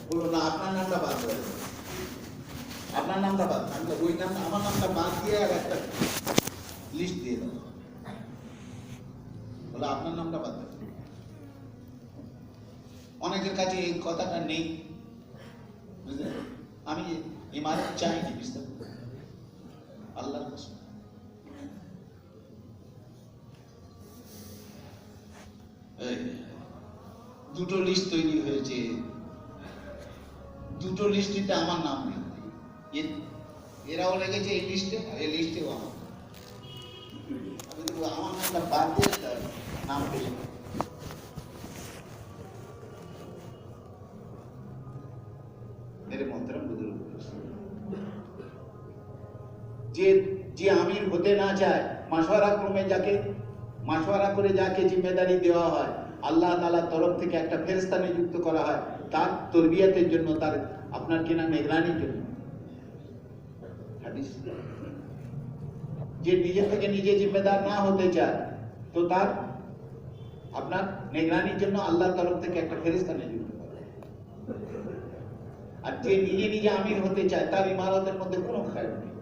বললো না আপনার নামটা বাদ দেবে, আপনার নামটা বাদ। আমি ওই নাম আমার নামটা বাদ দিয়ে আর একটা লিস্ট দিয়ে দেবো, বলে আপনার নামটা বাদ দেবে। অনেকের কাছে এই কথাটা নেই, বুঝলেন? আমি ইমারত চাইনি বুঝতে আল্লাহর কাছে। দুটো লিস্ট তৈরি হয়েছে, দুটো লিস্টিতে আমার নাম নেই। এরাও লেগেছে এই লিস্টে, আর এই লিস্টেও আমার। আমার নামটা বাদ দিয়ে তার নাম পেয়ে মেরে মোহতরম বুজুর্গ, যে আমির হতে না চায়, মাশওয়ারা করে যাকে জিম্মেদারি দেওয়া হয়, আল্লাহ তাআলার তরফ থেকে একটা ফেরেশতা নিযুক্ত করা হয় তার তরবিয়তের জন্য, তার আপনার কিনা নিগরানির জন্য। হাদিস, যে নিজে থেকে নিজে জিম্মেদার না হতে চায়, তো তার আপনার নিগরানির জন্য আল্লাহর তরফ থেকে একটা ফেরেশতা নিযুক্ত করা হয়। আর যে নিজে নিজে আমির হতে চায়, তার ইমারতের মধ্যে কোনো খায়র নেই।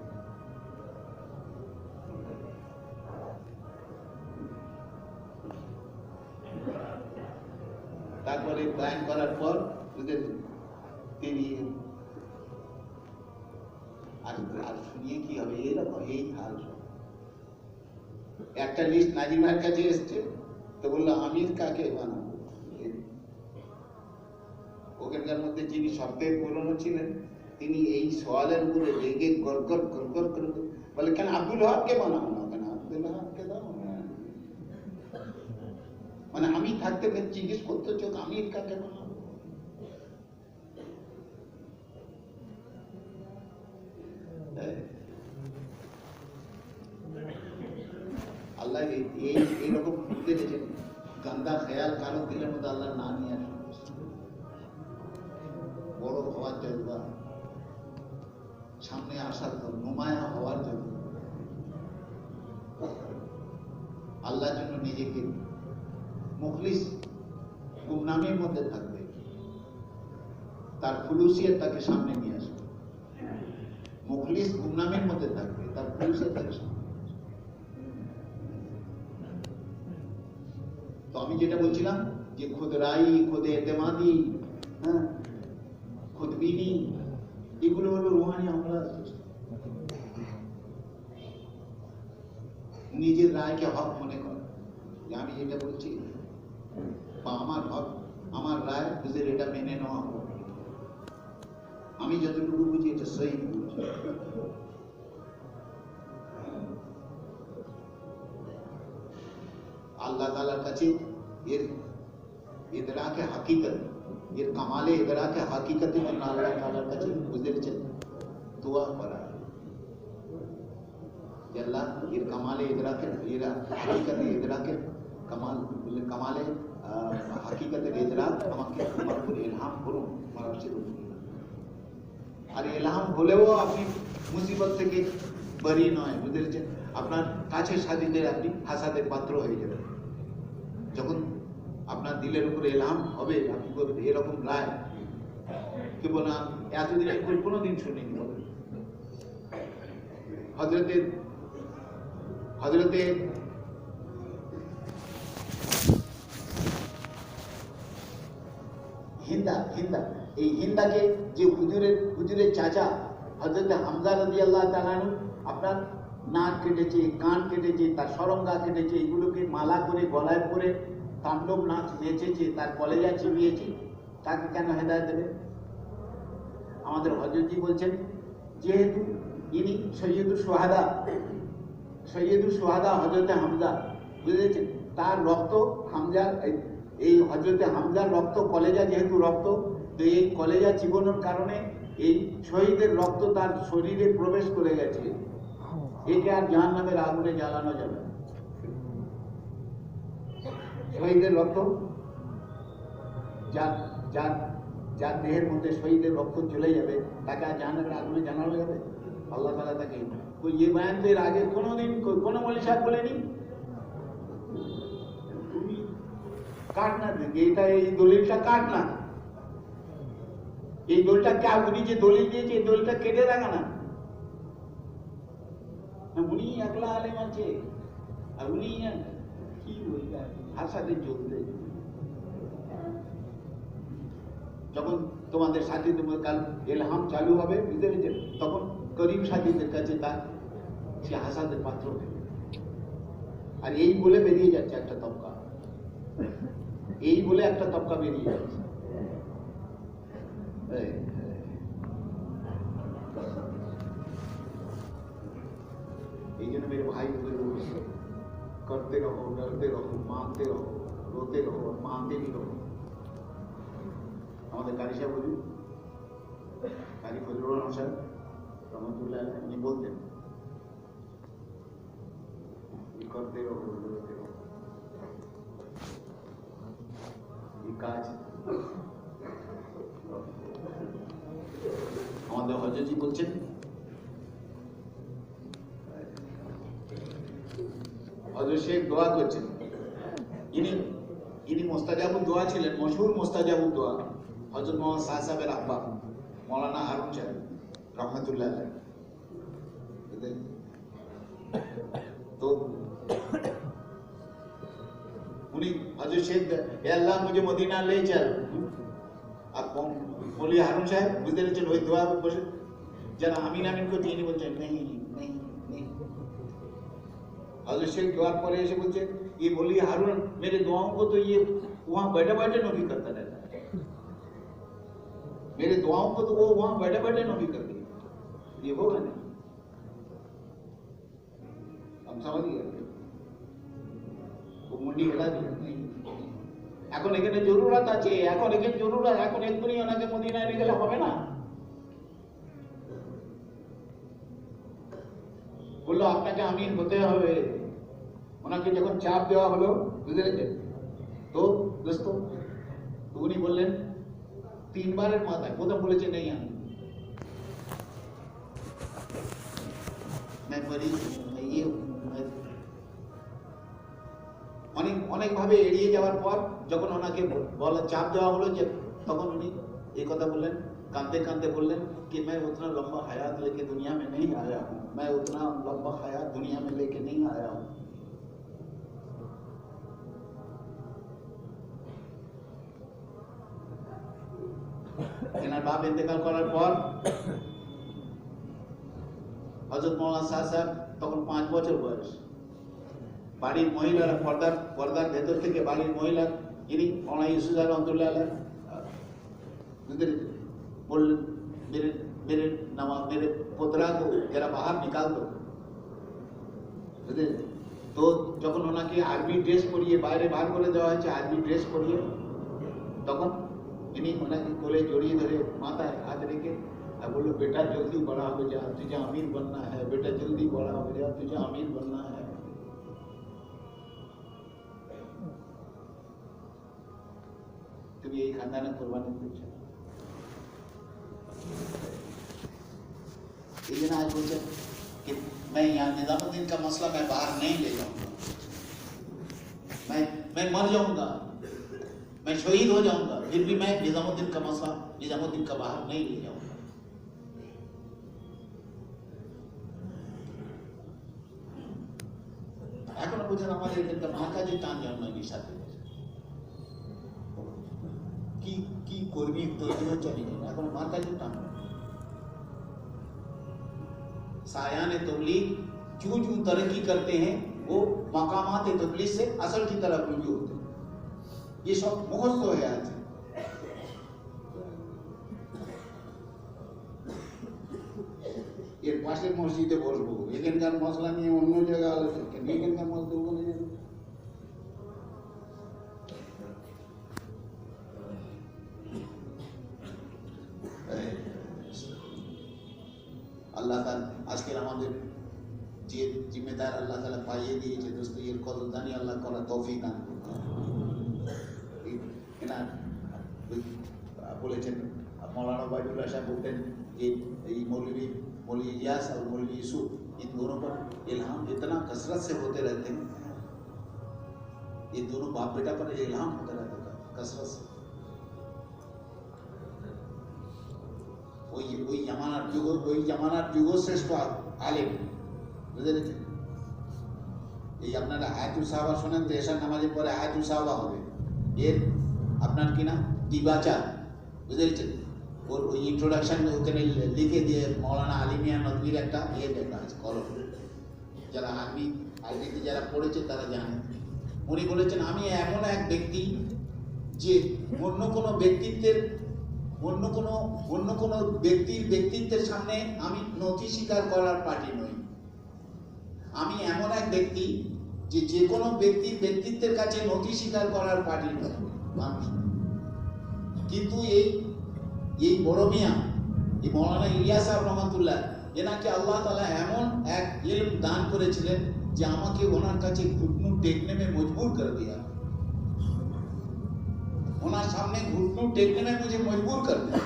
তারপরে বয়ান করার পর তিনি আর শুনিয়ে কি হবে, এরকম এই হাল। একটা লিস্ট নাজির ভাইয়ের কাছে এসছে, তো বললো আমির কাকে বানাবো। ওখানকার মধ্যে যিনি সবথেকে পুরনো ছিলেন, তিনি এই সওয়ালের উপরে রেগে গড়গড় করে বলে, কেন আব্দুল ওয়াহাবকে বানাবো না, কেন আব্দুল ওয়াহাবকে দাও। মানে আমি থাকতে জিজ্ঞেস করতে চোখ আমির কাকে বানাবো। আল্লাহ এইরকম দেখেছেন, গান্দা খেয়াল কারো দিলের মধ্যে আল্লাহ না নিয়ে আসে। বড় হওয়ার জন্য, সামনে আসার জন্য, নুমায়া হওয়ার জন্য, আল্লাহর জন্য নিজেকে মুখলিস গুমনামের মধ্যে থাকবে, তার ফুলুসিয়ত তাকে সামনে নিয়ে আসবে। মুখলিস গুমনামের মধ্যে থাকবে, তার ফুলুসিয়ত তাকে সামনে। তো আমি যেটা বলছিলাম যে খুদরাই, খুদে এতেমাদি, খুদবিনি, এগুলো হলো রুহানি আমলা। নিজের রায়কে হক মনে করে যে আমি যেটা বলছি বা আমার হক, আমার রায় বুঝে এটা মেনে নেওয়া হবে। আমি যতটুকু বুঝি এটা সহি বুঝি। আল্লাহ তাআলার কাছে এর ইদরাকে হাকিকত, এর কামালে ইদরাকে হাকিকতের জন্য আল্লাহ তাআলার কাছে বুঝেছেন দোয়া করা। যে আল্লাহ এর কামালে ইদরাকে, এর হাকিকতে ইদরাকে কামাল, কামালে হাকিকতের ইদরাক আমাকে তোমার উপর ইলহাম করুন, আর ইলহাম হলেও আপনি মুসিবত থেকে বরি নয়, বুঝেছেন? আপনার কাছে সাথীদের আপনি হাসাদের পাত্র হয়ে যাবেন। যখন আপনার দিলের উপরে ইলহাম হবে, আপনি বলবেন এরকম রায় কেবল না এতদিন কোনোদিন শুনিনি। হযরতে হিন্দা, এই হিন্দাকে যে হুজুরের চাচা হযরতে হামজা রাদিয়াল্লাহু তাআলা আনহু আপনার নাক কেটেছে, কান কেটেছে, তার সরঙ্গা কেটেছে, এগুলোকে মালা করে গলায় পরে তাণ্ডব নাচ নেচেছে, তার কলেজা চিবিয়েছে, তাকে কেন হেদায়েত দেবে? আমাদের হযরতজি বলছেন, যেহেতু ইনি সৈয়দুল সোহাদা হযরতে হামজা, বুঝেছেন? তার রক্ত হামজার, এই হযরতে হামজার রক্ত কলেজা, যেহেতু রক্ত, তো এই কলেজা চিবানোর কারণে এই শহীদের রক্ত তার শরীরে প্রবেশ করে গেছে। একে আর জাহান্নামের আগুনে জ্বালানো যাবে না। শহীদের রক্ত, যার দেহের মধ্যে শহীদের রক্ত চলে যাবে, তাকে আর জাহান্নামের আগুনে জ্বালানো যাবে? আল্লাহ তাআলা তাকে ये बयान तो এর আগে কোনোদিন কোনো মৌলভী সাহেব বলেনি। তুমি কাট না, এটা এই দলিলটা কাট না, এই দলিলটা উনি যে দলিল দিয়েছে এই দলিলটা কেটে রাখা না, উনি একলা আলেম আছে আর উনি কি বলবেন আর সাথে যোগ দেয়। যখন তোমাদের সাথে তোমার কাল এলহাম চালু হবে বুঝতে পেরেছেন, তখন করিম সাথীদের কাছে তার সে হাসাদের পাত্র হবে। আর এই বলে বেরিয়ে যাচ্ছে একটা তবকা, এই বলে একটা তবকা বেরিয়ে যাচ্ছে। এই জন্য মেরে ভাই করতে রহো, ডরতে রহো, মানতে রহো, রোতে রহো, মানতে भी রহো। আমাদের কারি সাহেব বলি, কারি ফজলুর রহমান সাহেব রহমতুল্লাহ উনি বলতেন করতে রহো, রোতে রহো, এই কাজ আমাদের হযরতজি বলছেন। হযরত শেখ দোয়া করছেন, ইনি মুস্তাজাবুদ দোয়া ছিলেন, মশহুর মুস্তাজাবুদ দোয়া হযরত মোহাম্মদ সাহেবের আব্বা মৌলানা হারুন সাহেব রহমতুল্লাহ আলাইহি। तो उन्हीं हजरत शेख ए अल्लाह मुझे मदीना ले चल। अब मौलवी हारून साहब बुझते रहे वही दुआ बस जरा आमीन आमीन को তিনি বলছেন नहीं नहीं नहीं। हजरत शेख दुआ पढ़े ऐसे बोलते ये मौलवी हारून मेरे दुआओं को तो ये वहां बैठे बैठे नफी करता रहता है, मेरे दुआओं को तो वो वहां बैठे बैठे नफी करते हैं, ये होगा नहीं। हम समझ गए वो मुंडी हिला दी नहीं। এখন এখানে জরুরত আছে, এখন এখানে জরুরত, এখন এক্ষুনি ওনাকে মদিনায় নিয়ে গেলে হবে না। বললো আপনাকে আমিন হতে হবে। ওনাকে যখন চাপ দেওয়া হলো বুঝলেন তো দোস্ত, তো উনি বললেন তিনবারের মাথায় প্রথম বলেছে নেই আমি অনেক ভাবে এড়িয়ে যাওয়ার পর যখন ওনাকে বলা চাপ দেওয়া হলো যে তখন উনি এই কথা বললেন, কাঁদতে কাঁদতে বললেন कि मैं उतना लंबा हयात लेके दुनिया में नहीं आया हूँ, मैं उतना लंबा हयात दुनिया में लेके नहीं आया हूँ। এনার বাপ ইন্তেকাল করার পর হযরত মাওলানা সাহেব তখন 5 বছর বয়স। বাড়ির মহিলারা পর্দার ভেতর থেকে বাড়ির মহিলা যিনি মাওলানা ইউসুফ রহমতুল্লাহ আলাইহি बोलने मेरे पोतरा को जरा बाहर निकाल दो। तो যখন ওনাকে আরবি ড্রেস পরিয়ে বাইরে বার করে দেওয়া হয়েছে, আরবি ড্রেস পরিয়ে, তখন তিনি ওনাকে কোলে জড়িয়ে ধরে মাথায় হাত রেখে আর বললো बेटा जल्दी बड़ा हो जा, तुझे अमीर बनना है, बेटा जल्दी बड़ा हो जा, तुझे अमीर बनना है। তুমি এই খানদানে কুরবানি দিচ্ছো। लेकिन आज बोलते कि मैं यहाँ निजामुद्दीन का मसला मैं बाहर नहीं ले जाऊंगा, मैं मर जाऊंगा, मैं शहीद हो जाऊंगा, फिर भी मैं निजामुद्दीन का मसला निजामुद्दीन का बाहर नहीं ले जाऊंगा। এখন বুঝেন আমাদের এখানকার মহাকাজে টান জন্মায়নি সাথে কি কর্মী তৈরি হচ্ছে এখন মহাকাজে টান। सायान तबलीग जो तरक्की करते हैं वो मकामात तबलीग से असल की तरफ रुजू होते हैं। ये सब मुखस्त है आज। এর পাশের মসজিদে বসবো, এখানকার মশলা নিয়ে অন্য জায়গায় আলোচনা কেন, এখানকার মসজিদ বলে আল্লাহ তাআলা আজকের আমাদের যে জিম্মেদার আল্লাহ তাআলা পাইয়ে দিয়েছে দোস্ত, এর কদরদানি আল্লাহ করা তৌফিক দান করুন। এনার বলেছেন मौलाना वाइदुल्लाह साहब बोलते हैं कि ये मौलवी इलियास और मौलवी यूसुफ, इन दोनों पर इल्हाम इतना कसरत से होते रहते हैं, ये दोनों बाप बेटा पर इल्हाम होता रहता था कसरत से। ওই জামানার যুগশ্রেষ্ঠ আলেম, বুঝতে পেরেছেন? এই আপনারা আয়াতুল সাহাবা শোনেন তো, এশার নামাজের পরে আয়াতুল সাহাবা হবে, এর আপনার কিনা দিবাচার, বুঝতে পেরেছেন? ওই ইন্ট্রোডাকশন ওখানে লিখে দিয়ে মৌলানা আলী মিয়া নদভীর একটা লেখা আছে কলম, যারা আরবিতে যারা পড়েছে তারা জানেন। উনি বলেছেন, আমি এমন এক ব্যক্তি যে অন্য কোনো ব্যক্তিত্বের সামনে আমি নথি স্বীকার করার পার্টি নই। আমি এমন এক ব্যক্তি যে কোনো ব্যক্তিত্বের কাছে নথি স্বীকার করার পার্টি নয় মানুষ। কিন্তু এই বড় মিয়া, এই মৌলানা ইলিয়াস সাহেব রহমাতুল্লাহ, এনাকে আল্লাহ তাআলা এমন এক ইলম দান করেছিলেন যে আমাকে ওনার কাছে ঘুটনু টেকনে में मजबूर कर दिया। ওনার সামনে ঘুটনু টেকনে में मुझे मजबूर कर दिया।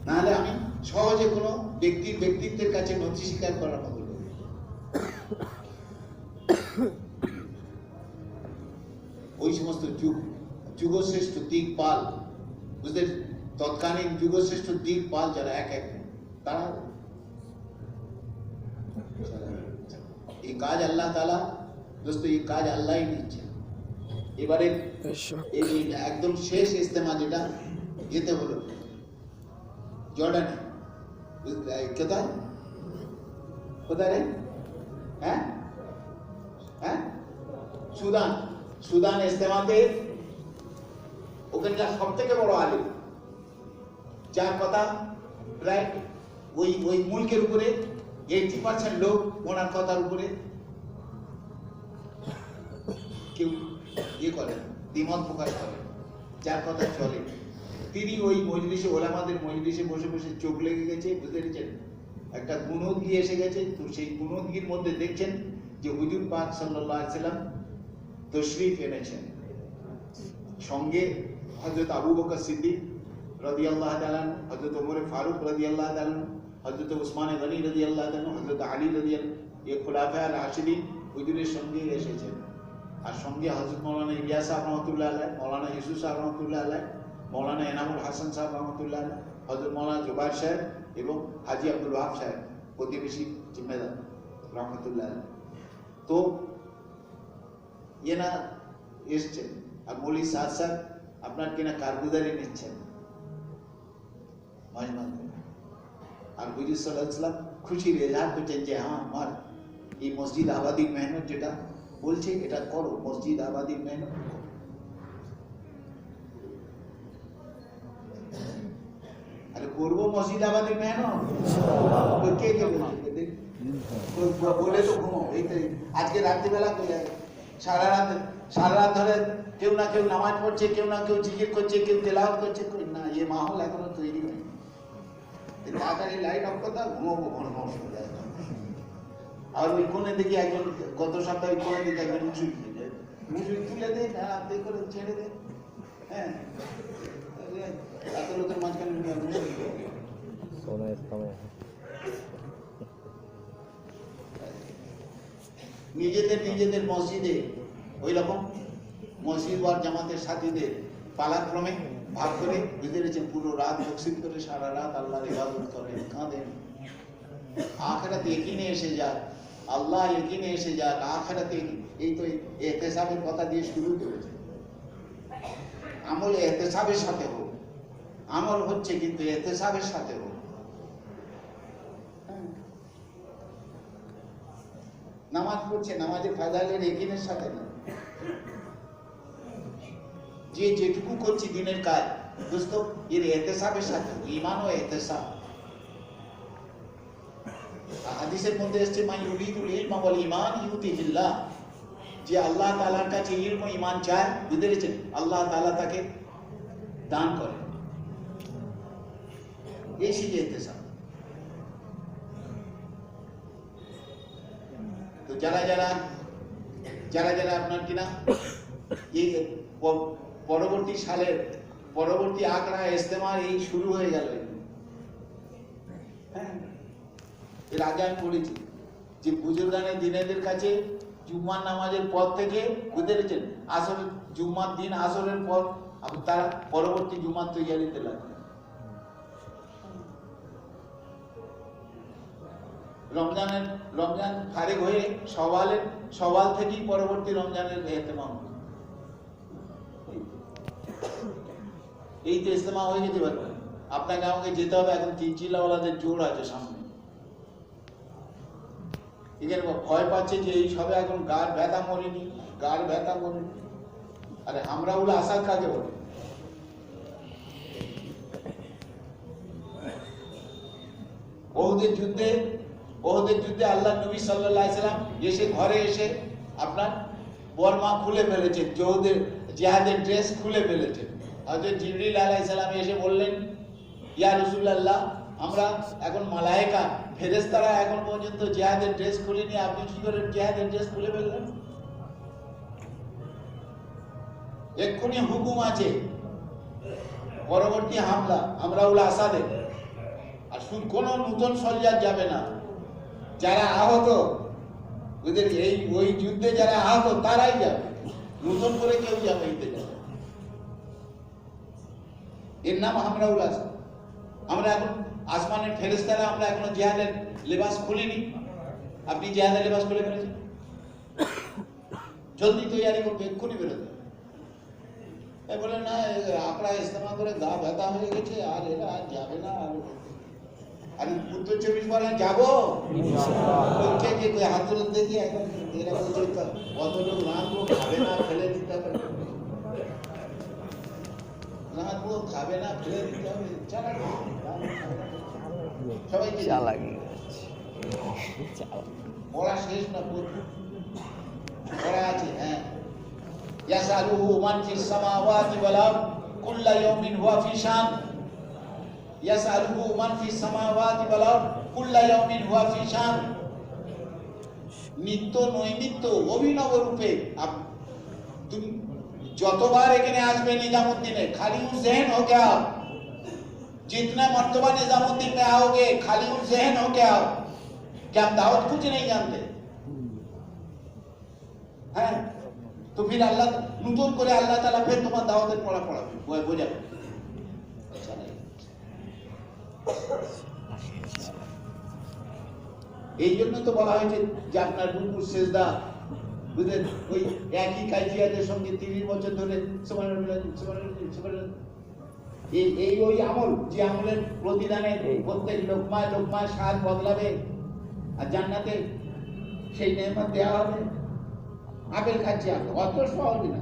নাহলে আমি সহজে কোনো ব্যক্তিত্বের কাছে নথি স্বীকার করার মতো নই। ওই সমস্ত যুগশ্রেষ্ঠ দিকপাল, বুঝতে তৎকালীন যুগশ্রেষ্ঠ দিকপাল যারা এক তারা এই কাজ আল্লাহ তাআলা, দোস্ত এই কাজ আল্লাহই নিচ্ছে। এবারে এই একদম শেষ ইস্তেমা যেটা যেতে হলো জর্ডানে, কোথায় রে? হ্যাঁ সুদান ইস্তেমাতে ওখানকার সব থেকে বড় আলিম, যার কথা প্রায় ওই মুলকের উপরে 80% লোক ওনার কথার উপরে কেউ করে দ্বিমত প্রকাশ করে, যার কথা চলে। তিনি ওই মজলিসে, ওলামাদের মজলিসে বসে বসে চোখ লেগে গেছে, বুঝতে পেরেছেন? একটা গুণোদ্গী এসে গেছে। তো সেই গুণোদ্গীর মধ্যে দেখছেন যে হুজুর পাক সাল্লাল্লাহু আলাইহি সাল্লাম তশরিফ এনেছেন, সঙ্গে হযরত আবু বকর সিদ্দিক রাদিয়াল্লাহু তাআলা, হযরত ওমর ফারুক রাদিয়াল্লাহু তাআলা, হযরত উসমান গনি রাদিয়াল্লাহু তাআলা, হযরত আলী রাদিয়াল্লাহু, এই খুলাফায়ে রাশিদিন হুজুরের সঙ্গে এসেছেন। আর সঙ্গে হযরত মাওলানা ইলিয়াস সাহেব রহমাতুল্লাহ আলাইহি, মাওলানা ইউসুফ সাহেব রহমাতুল্লাহ আলাইহি, মাওলানা এনামুল হাসান সাহেব রহমাতুল্লাহ আলাইহি, হযরত মাওলানা জুবাইর সাহেব এবং হাজী আব্দুল ওয়াহাব সাহেব প্রতিবেশী জিম্মেদার রহমাতুল্লাহ আলাইহি। তো এনা এসছেন আর মৌলী সাদ সাহেব আপনার কিনা কারগুজারি নিচ্ছেন মাঝে মাঝে। আর হুজুর সাল্লাল্লাহু আলাইহি ওয়াসাল্লাম খুশির এজহার করছেন যে হ্যাঁ, আমার এই মসজিদ আবাদির মেহনত যেটা বলছে এটা করো, মসজিদ আবাদির মেহনত। আরে করবো মসজিদ আবাদির মেহনত, কে কে বলে তো ঘুমো। আজকে রাত্রিবেলা সারা রাত ধরে কেউ না কেউ নামাজ পড়ছে, কেউ না কেউ জিকির করছে, কেউ তেলাওয়াত করছে। না, এই মাহল এখনো তৈরি হয়নি। তাড়াতাড়ি লাইট অফ করতে ঘুমোবো, আর ওই কোণে দেখি একজন, গত সপ্তাহে কোণে দেখি একজন মুসুই তুলে দেয়, হাতে করে ছেড়ে দেয়। হ্যাঁ, এত লোকের মাঝখানে নিজেদের মসজিদে ওই রকম মসজিদ আর জামাতের সাথীদের পালাক্রমে ভাগ করে, বুঝতে পেরেছেন, পুরো রাত তকসিম করে সারা রাত আল্লাহর ইবাদত করেন, কাঁদেন। আখিরাতে একিনে এসে যাক, আল্লাহ একিনে এসে যাক, আখিরাতে। এই তো ইহতিসাবের কথা দিয়ে শুরু করেছে। আমল ইহতিসাবের সাথে হোক, আমল হচ্ছে কিন্তু ইহতিসাবের সাথে হোক। নামাজ পড়ছে, নামাজের ফাজাইলের একিনের সাথে না। যে যেটুকু করছি দিনের কাজ, দোস্ত, এর ইহতিসাবের সাথে, ঈমান ও ইহতিসাব। হাদিসের মধ্যে এসেছে, মান ইউরিদুল ইলমা ওয়াল ঈমান ইউতিহিল্লাহ, যে আল্লাহ তাআলার কাছে ইলম ও ঈমান চায়, বুঝতে পেরেছেন, আল্লাহ তাআলা তাকে দান করে। এই সেই ইহতিসাব। তো যারা যারা আপনার কিনা এই পরবর্তী সালের পরবর্তী আকড়া ইস্তেমা এই শুরু হয়ে গেল। হ্যাঁ, এর আগে আমি বলেছি যে বুজুর্গানে দিনেদের কাছে জুম্মার নামাজের পর থেকে, বুঝতে পেরেছেন, আসর জুম্মার দিন আসরের পর তারা পরবর্তী জুম্মার তৈয়ারিতে লাগে। রমজান ফারিগ হয়ে সওয়াল থেকেই পরবর্তী রমজানের ইহতেমাম। এই তো ইজতেমা হয়ে যেতে পারবে। আপনাকে আমাকে যেতে হবে, এখন 3 চিল্লাওয়ালাদের জোর আছে সামনে। এখানে ভয় পাচ্ছে যে এই সবে এখন গাড় ব্যথা মরেনি। আরে আমরা ওগুলো আসাদ কাকে বলে? ওহুদের যুদ্ধে আল্লাহ নবী সাল্লাল্লাহু আলাইহি সাল্লাম ঘরে এসে আপনার বর্মা খুলে ফেলেছেন, জিহাদের ড্রেস খুলে ফেলেছেন। হযরত জিবরিল আলাইহিস সালাম এসে বললেন, ইয়া রাসূলুল্লাহ, আমরা এখন মালায়েকা ফেরেশতারা এখন পর্যন্ত জিহাদের ড্রেস খুলেনি, আপনি কি করে জিহাদের ড্রেস খুলে ফেললেন? এক্ষুনি হুকুম আছে পরবর্তী হামলা আমরাউল আসাদে। আর শুধু কোনো নতুন সলজার যাবে না, যারা আহত ওদের ওই যুদ্ধে যারা আহত তারাই যাবে, নতুন করে কেউ যাবে। এর নাম আমরাউল আসাদ। আমরা এখন আসমানের ফেরেশতারা আমরা এখনো জিহাদের লেবাস খুলিনি, আপনি জিহাদের লেবাস খুলে ফেলেছেন। জলদি তৈরি করবে, এক্ষুনি বেরোতে। বলে না, আপনারা ইস্তেমা করে গা ব্যথা হয়ে গেছে, আর এরা আর যাবে না। আর উত্তর 24 পরে যাবো হাত তুলে দেখি, এরা বলছে কত লোক রাঁধবো, খাবে না, ফেলে দিতে হবে। রাঁধবো, খাবে না, ফেলে দিতে হবে। সবাইকে পড়া শেষ না, পড়া আছে। হ্যাঁ, يسأله من في السماوات والأرض كل يوم هو في شان يسأله من في السماوات والأرض كل يوم هو في شان। নিত্য নৈমিত্য অভিনব রূপে তুমি যতবার এখানে আসবে নিজামুদ্দিনে, খালি উস ज़हन हो के आओ। जितना मर्तबा निजामुद्दीन में आओगे खाली उस ज़हन हो के आओ कि हम दावत कुछ नहीं जानते। হ্যাঁ, তো ফির আল্লাহ নতুন করে আল্লাহ তাআলা ফের তোমার দাওয়াতের পড়াবে, বোঝাবে। এই জন্য তো বলা হয়েছে যে আপনার রুকু সিজদা বুঝলেন, ওই একই কাইফিয়াতের সঙ্গে 30 বছর ধরে এই ওই আমল, যে আমলের প্রতিদানে প্রত্যেক লোকমায় স্বাদ বদলাবে আর জান্নাতে সেই নেয়ামত দেওয়া হবে। আপেল খাচ্ছে, অত সহজ না।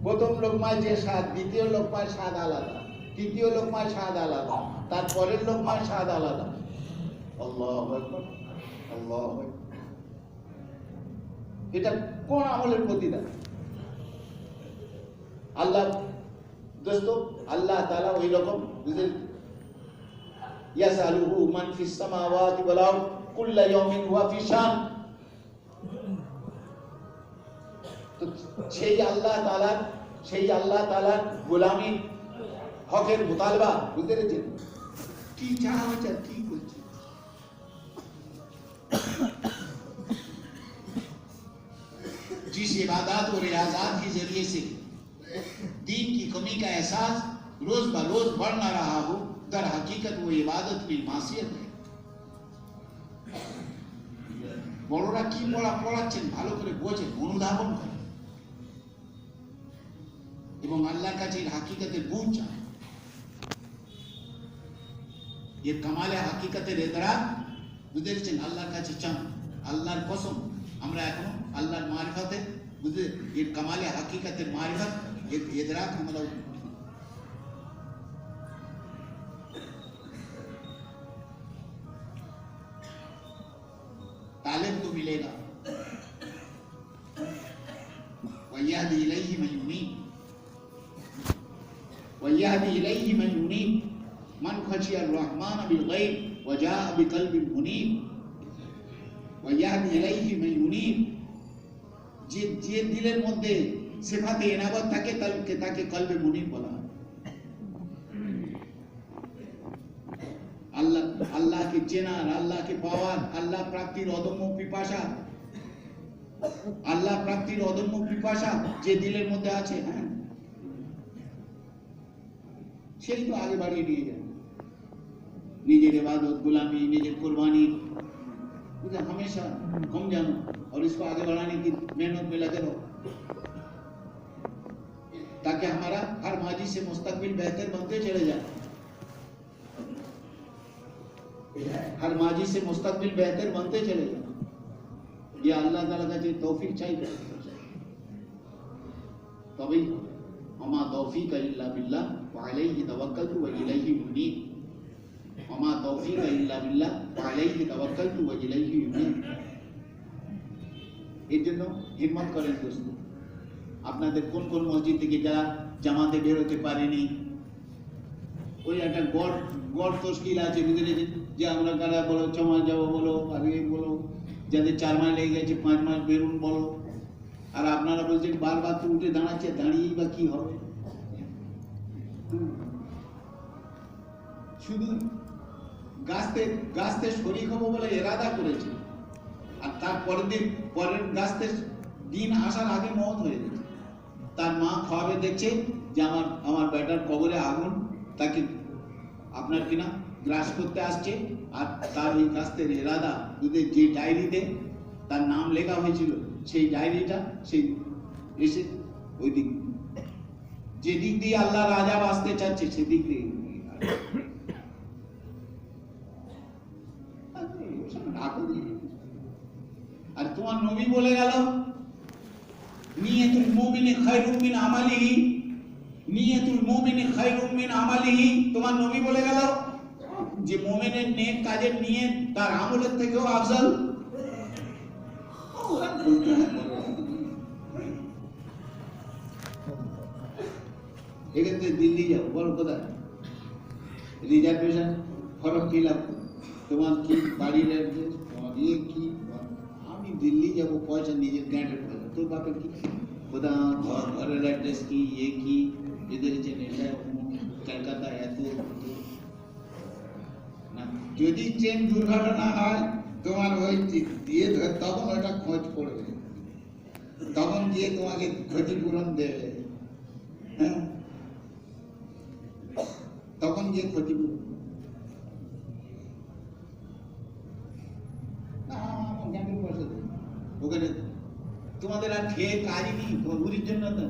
প্রথম লোকমায় যে স্বাদ, দ্বিতীয় লোকমায় স্বাদ আলাদা, তৃতীয় লোকমায় স্বাদ আলাদা, তারপরের লোকমায় স্বাদ আলাদা। আল্লাহু আকবার, আল্লাহু আকবার। এটা কোন আমলের প্রতিদান? আল্লাহ দোস্ত, আল্লাহ তাআলা ওই রকম বুঝলেন, ইয়াসালুহু মান ফিস সামাওয়াতি ওয়াল আরদ কুল্লা ইয়াউমিন হুয়া ফি শান। সেই আল্লাহ তাআলার গোলামি হকের মুতালবা, বুঝতে পেরেছেন? কি চাওয়া হচ্ছে, কি বলছে? जिस इबादत और रियाजात के जरिए से दीन की कमी का एहसास रोज ब रोज बढ़ ना रहा हो, दर हकीकत वो इबादत की मासियत है। বড়রা কি পড়াচ্ছেন ভালো করে বোঝেন, অনুধাবন করেন এবং আল্লাহর কাছে হাকিকতের বুঝ চান। ये कमाले হাকিকতের ইদরাক বুঝেছেন, আল্লাহর কাছে চান। আল্লাহর কসম, আমরা এখনো আল্লাহর মারিফতে বুঝে, ये कमाले হাকিকতের মারিফত ইদরাক আমরা तालिब तो मिलेगा। वयहदी इलैहि मन युनीब, वयहदी इलैहि मन युनीब, मन खशिया अर्रहमान बिल गैब वजाअ बिकल्बिन मुनीब। वयहदी इलैहि मन युनीब, যে দিলের মধ্যে সিফাতে ইনাবত থাকে তাকে কলবে মুনীব বলা হয়। আল্লাহকে চেনার, আল্লাহকে পাওয়ার, আল্লাহ প্রাপ্তির অদম্য পিপাসা যে দিলের মধ্যে আছে, হ্যাঁ, সেই তো আগে বাড়িয়ে নিয়ে যায়। নিজের ইবাদত, গোলামি, নিজের কুরবানি, मुझे हमेशा हम जानो और इसको आगे बढ़ाने की मेहनत में लगे रहो, ताकि हमारा हर माजी से मुस्तकबिल बेहतर बनते चले जाए, हर माजी से मुस्तकबिल बेहतर बनते चले जाए। ये अल्लाह ताला का जो तौफीक चाहिए, तभी अमा तौफीक इल्ला बिल्लाह व अलैहि तवक्कलतु व इलैहि उनीब। अमा तौफीक इल्ला बिल्लाह व अलैहि तवक्कलतु व इलैहि उनीब। এর জন্য হিম্মত করেন দোস্ত। আপনাদের কোন কোন মসজিদ থেকে যারা জামাতে বের হতে পারেনি, ওই একটা গড় তশকিল আছে ভিতরে, যে আমরা কারা বলো জমা যাবো বলো, আগে বলো, যাদের 4 মাস লেগে গেছে 5 মাস বেরুন বলো, আর আপনারা বলছেন বারবার তো উঠে দাঁড়াচ্ছে, দাঁড়িয়েই বা কি হবে? শুধু গাছতে শরীক হবো বলে এরাদা করেছে, আর তার পরের গাছতে দিন আসার আগে মওত হয়ে গেছে। তার মা খাওয়াবে, দেখছে যে আমার বেটার কবরে আগুন তাকে আপনার কিনা গ্রাস করতে আসছে, আর তার এই গাছের এরাদা ওদের যে ডায়েরিতে তার নাম লেখা হয়েছিল, সেই ডায়েরিটা সেই এসে ওই দিক, যে দিক দিয়ে আল্লাহ রাজা আসতে চাচ্ছে সেদিক দিয়ে আর তোমার নবী বলে গেল নিয়তুল মুমিনি খায়রুম মিন আমালিহি, নিয়তুল মুমিনি খায়রুম মিন আমালিহি। তোমার নবী বলে গেল যে মুমিনের নেক কাজের নিয়ত তার আমলের থেকেও আফজল। এক্ষেত্রে দিল্লি যাও, বলো কোথায় রিজার্ভেশন ফরম ফিল আপ, তোমার কি বাড়ির অ্যাড্রেস, তোমার ইয়ে কি, আমি দিল্লি যাবো পয়সা নিজের গ্যান্ডের পয়সা, তোর বাপের কি কোথা ঘরের অ্যাড্রেস কি, ইয়ে কি, এদের যে নেশা কলকাতা এত না। যদি ট্রেন দুর্ঘটনা হয় তোমার ওই দিয়ে তখন ওটা খোঁজ পড়বে, তখন গিয়ে তোমাকে ক্ষতিপূরণ দেবে, হ্যাঁ তখন গিয়ে ক্ষতিপূরণ। ওখানে তোমাদের আর খেয়ে কাজই নেই, ঘুরির জন্য তো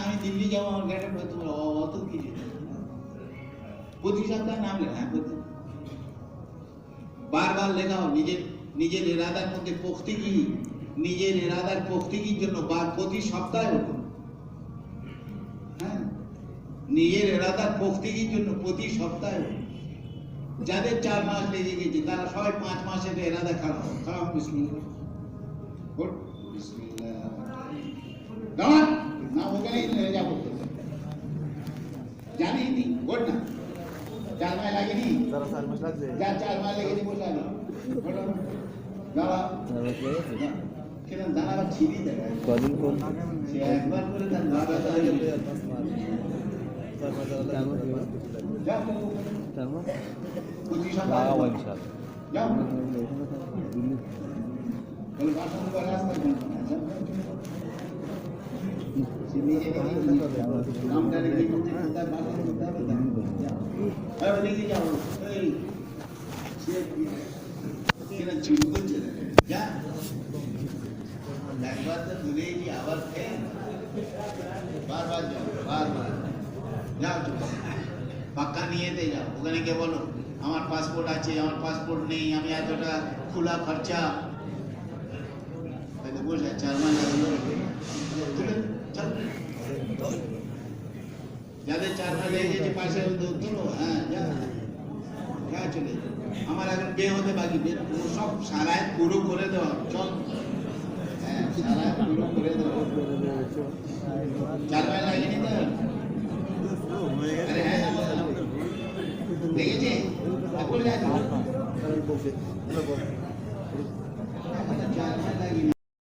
আমি দিল্লি যাবো, আমার গাড়ি তোমার অত কিছু প্রতি সপ্তাহে নাম লেখা, হ্যাঁ বারবার লেখাও নিজের এরাদার মধ্যে পোখতিকি, নিজের এরাদার পোখতিকির জন্য প্রতি সপ্তাহে হতো, হ্যাঁ নিজের এরাদার পোখতিকির জন্য প্রতি সপ্তাহে। যাদের 4 মাস লেগে গেছে তারা সবাই 5 মাসের এরাদা খারাপ বিসমিল্লাহ না, ওখানেই রেজা করতে জানি নি ভোট না 4 মাস লাগেনি, যারা 4 মাস লাগছে, যার 4 মাস লেগেছে বসে আনি কেন দাঁড়াবার ছিঁড়ি দেখায় সে একবার করে তার দাঁড়া একবার তো দূরে গিয়ে আবার বারবার যাও, বারবার যাও, পাক্কা নিয়েতে যাও। ওখানে কে বলো আমার পাসপোর্ট আছে, আমার পাসপোর্ট নেই, আমি এতটা খোলা খরচা বসে 4 মাস যাদের 4 মাস লেগে গেছে পাশে তুলো, হ্যাঁ যা চলে। আমার এখন বিয়ে হতে বাকি, সব সারায় পুরো করে দেওয়া, চল হ্যাঁ সারায় পুরো করে দেওয়া। 4 মাস লাগেনি তো, আরে হ্যাঁ দেখেছি বলে